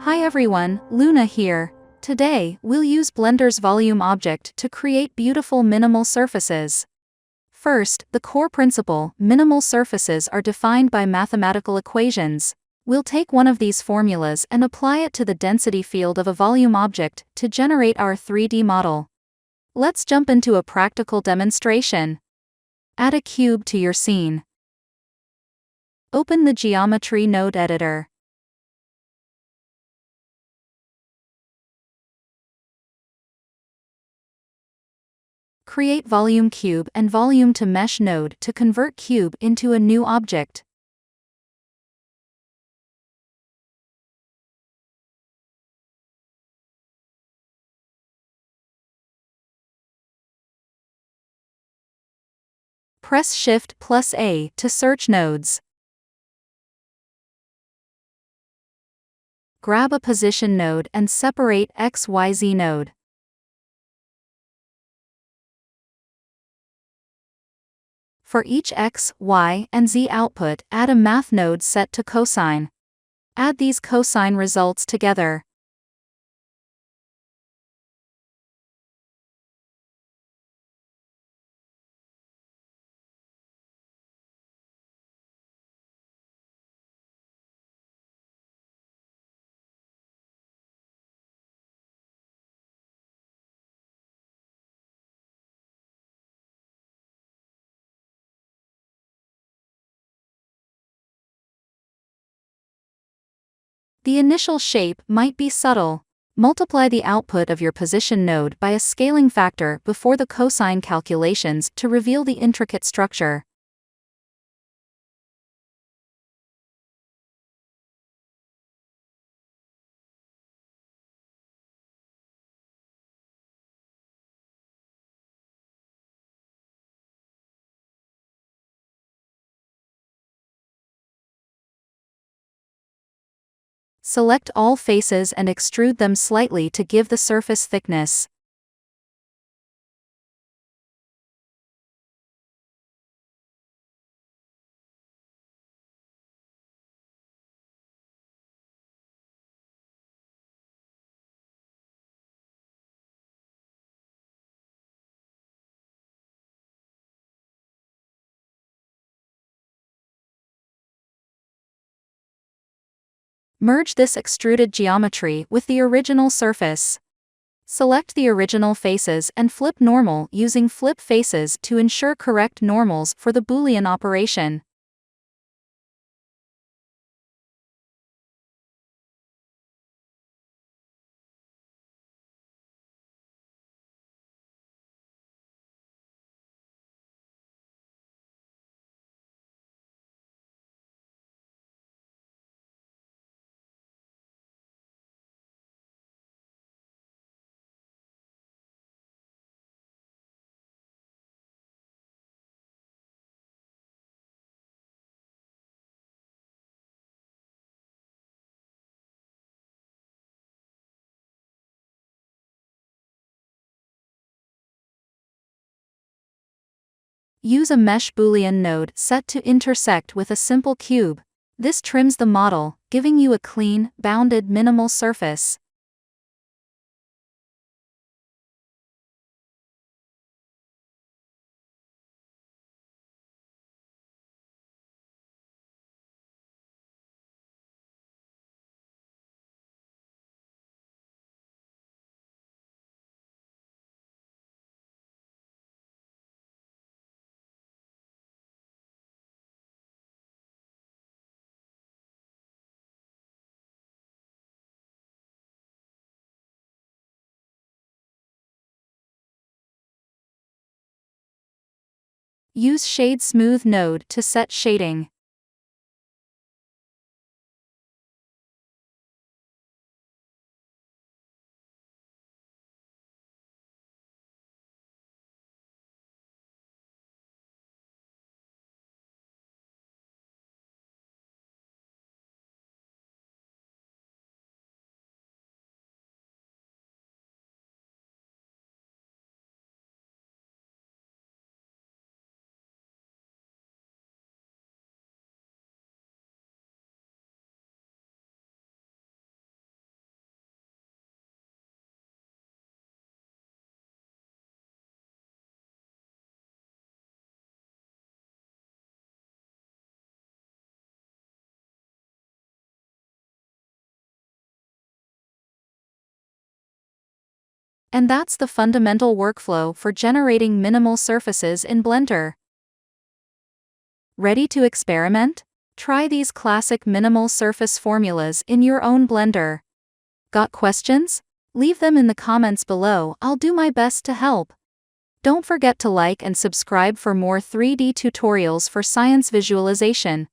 Hi everyone, Luna here. Today, we'll use Blender's volume object to create beautiful minimal surfaces. First, the core principle, minimal surfaces are defined by mathematical equations. We'll take one of these formulas and apply it to the density field of a volume object to generate our 3D model. Let's jump into a practical demonstration. Add a cube to your scene. Open the Geometry Node Editor. Create Volume Cube and Volume to Mesh node to convert cube into a new object. Press Shift+A to search nodes. Grab a position node and separate XYZ node. For each X, Y, and Z output, add a math node set to cosine. Add these cosine results together. The initial shape might be subtle. Multiply the output of your position node by a scaling factor before the cosine calculations to reveal the intricate structure. Select all faces and extrude them slightly to give the surface thickness. Merge this extruded geometry with the original surface. Select the original faces and flip normal using flip faces to ensure correct normals for the boolean operation. Use a mesh boolean node set to intersect with a simple cube. This trims the model, giving you a clean, bounded minimal surface. Use Shade Smooth node to set shading. And that's the fundamental workflow for generating minimal surfaces in Blender. Ready to experiment? Try these classic minimal surface formulas in your own Blender. Got questions? Leave them in the comments below, I'll do my best to help. Don't forget to like and subscribe for more 3D tutorials for science visualization.